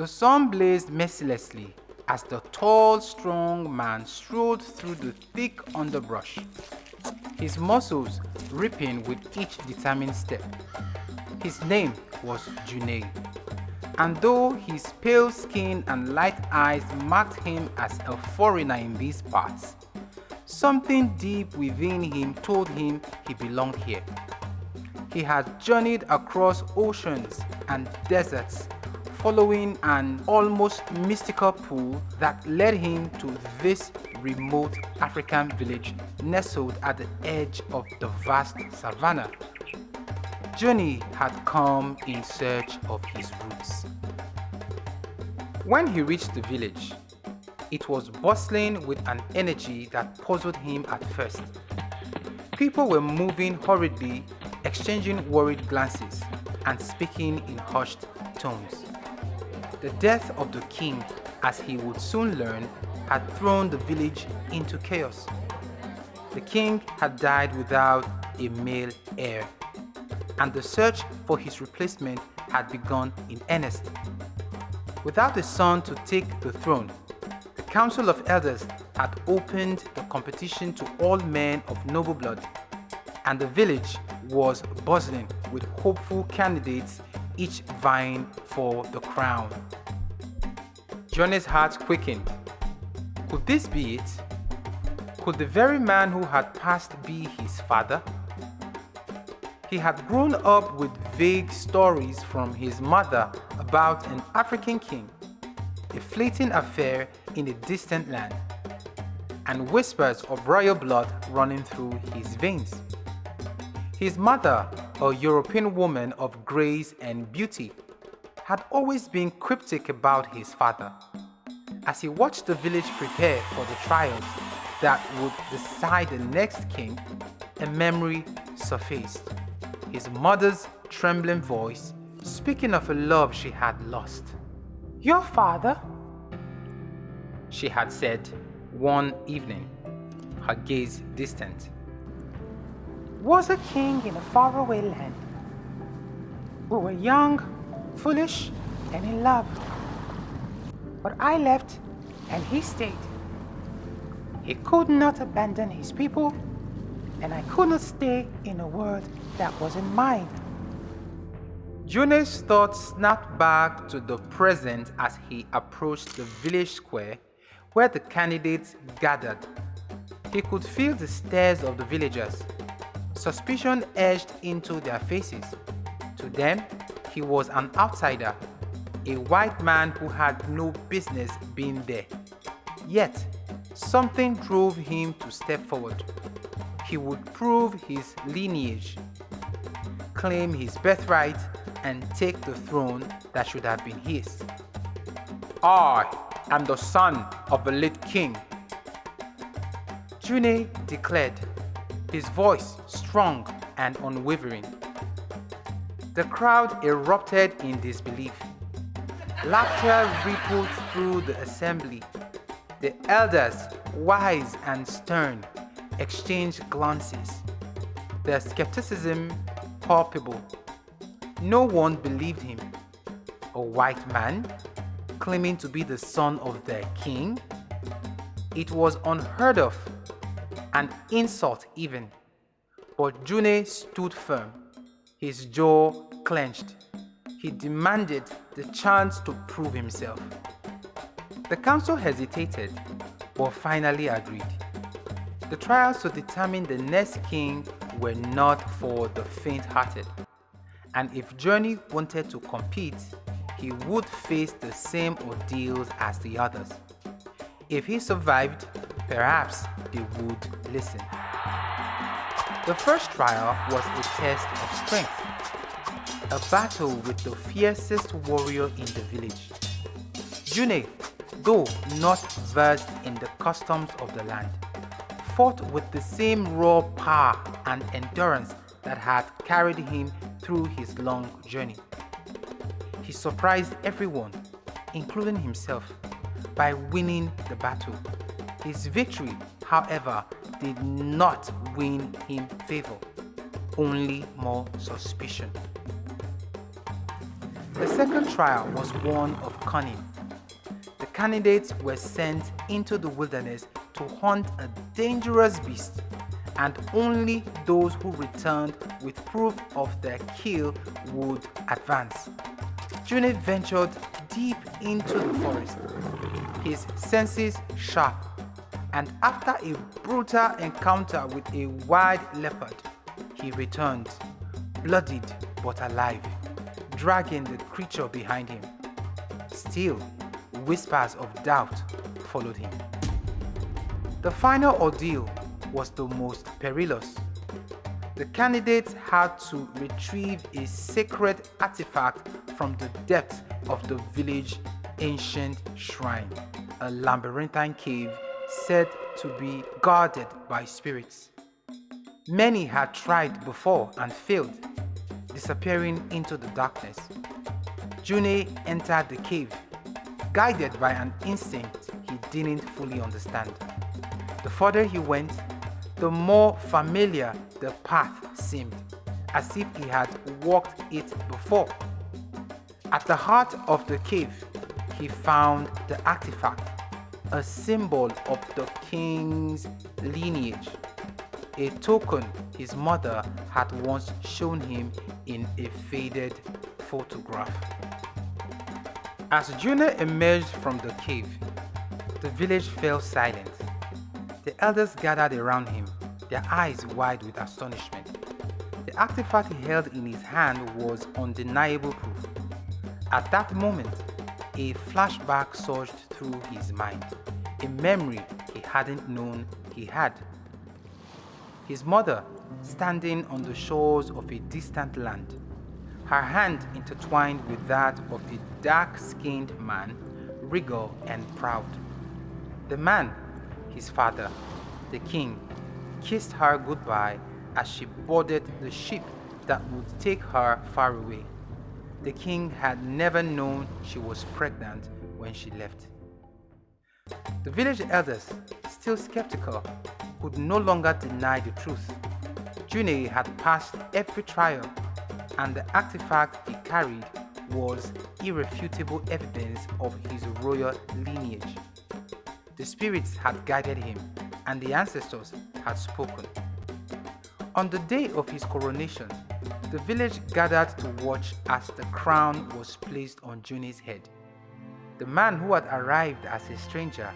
The sun blazed mercilessly as the tall, strong man strode through the thick underbrush, his muscles ripping with each determined step. His name was Junei, and though his pale skin and light eyes marked him as a foreigner in these parts, something deep within him told him he belonged here. He had journeyed across oceans and deserts, following an almost mystical pull that led him to this remote African village nestled at the edge of the vast savannah. Johnny had come in search of his roots. When he reached the village, it was bustling with an energy that puzzled him at first. People were moving hurriedly, exchanging worried glances, and speaking in hushed tones. The death of the king, as he would soon learn, had thrown the village into chaos. The king had died without a male heir, and the search for his replacement had begun in earnest. Without a son to take the throne, the Council of Elders had opened the competition to all men of noble blood, and the village was bustling with hopeful candidates, each vying for the crown. Johnny's heart quickened. Could this be it? Could the very man who had passed be his father? He had grown up with vague stories from his mother about an African king, a fleeting affair in a distant land, and whispers of royal blood running through his veins. His mother, a European woman of grace and beauty, had always been cryptic about his father. As he watched the village prepare for the trials that would decide the next king, a memory surfaced. His mother's trembling voice speaking of a love she had lost. "Your father," she had said one evening, her gaze distant, "was a king in a faraway land. We were young, foolish, and in love. But I left and he stayed. He could not abandon his people, and I could not stay in a world that wasn't mine." Jonas' thoughts snapped back to the present as he approached the village square where the candidates gathered. He could feel the stares of the villagers. Suspicion edged into their faces. To them, he was an outsider, a white man who had no business being there. Yet, something drove him to step forward. He would prove his lineage, claim his birthright, and take the throne that should have been his. "I am the son of the late king," June declared, his voice strong and unwavering. The crowd erupted in disbelief. Laughter rippled through the assembly. The elders, wise and stern, exchanged glances, their skepticism palpable. No one believed him. A white man claiming to be the son of their king? It was unheard of, an insult even. But June stood firm, his jaw clenched. He demanded the chance to prove himself. The council hesitated, but finally agreed. The trials to determine the next king were not for the faint-hearted, and if Johnny wanted to compete, he would face the same ordeals as the others. If he survived, perhaps they would listen. The first trial was a test of strength, a battle with the fiercest warrior in the village. June, though not versed in the customs of the land, fought with the same raw power and endurance that had carried him through his long journey. He surprised everyone, including himself, by winning the battle. His victory, however, did not win him favor, only more suspicion. The second trial was one of cunning. The candidates were sent into the wilderness to hunt a dangerous beast, and only those who returned with proof of their kill would advance. June ventured deep into the forest, his senses sharp, and after a brutal encounter with a wild leopard, he returned, bloodied but alive, dragging the creature behind him. Still, whispers of doubt followed him. The final ordeal was the most perilous. The candidates had to retrieve a sacred artifact from the depths of the village ancient shrine, a labyrinthine cave said to be guarded by spirits. Many had tried before and failed, disappearing into the darkness. June entered the cave, guided by an instinct he didn't fully understand. The further he went, the more familiar the path seemed, as if he had walked it before. At the heart of the cave, he found the artifact, a symbol of the king's lineage, a token his mother had once shown him in a faded photograph. As June emerged from the cave, the village fell silent. The elders gathered around him, their eyes wide with astonishment. The artifact he held in his hand was undeniable proof. At that moment, a flashback surged through his mind, a memory he hadn't known he had. His mother, standing on the shores of a distant land, her hand intertwined with that of a dark-skinned man, regal and proud. The man, his father, the king, kissed her goodbye as she boarded the ship that would take her far away. The king had never known she was pregnant when she left. The village elders, still skeptical, could no longer deny the truth. June had passed every trial, and the artifact he carried was irrefutable evidence of his royal lineage. The spirits had guided him, and the ancestors had spoken. On the day of his coronation, the village gathered to watch as the crown was placed on June's head. The man who had arrived as a stranger,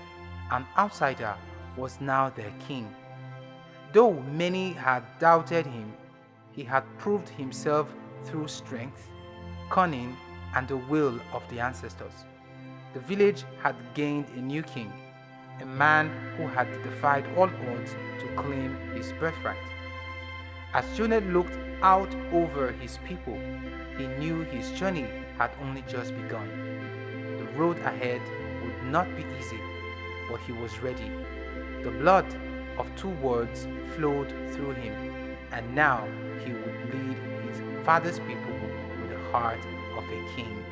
an outsider, was now their king. Though many had doubted him, he had proved himself through strength, cunning, and the will of the ancestors. The village had gained a new king, a man who had defied all odds to claim his birthright. As June looked out over his people, he knew his journey had only just begun. The road ahead would not be easy, but he was ready. The blood of two words flowed through him, and now he would lead his father's people with the heart of a king.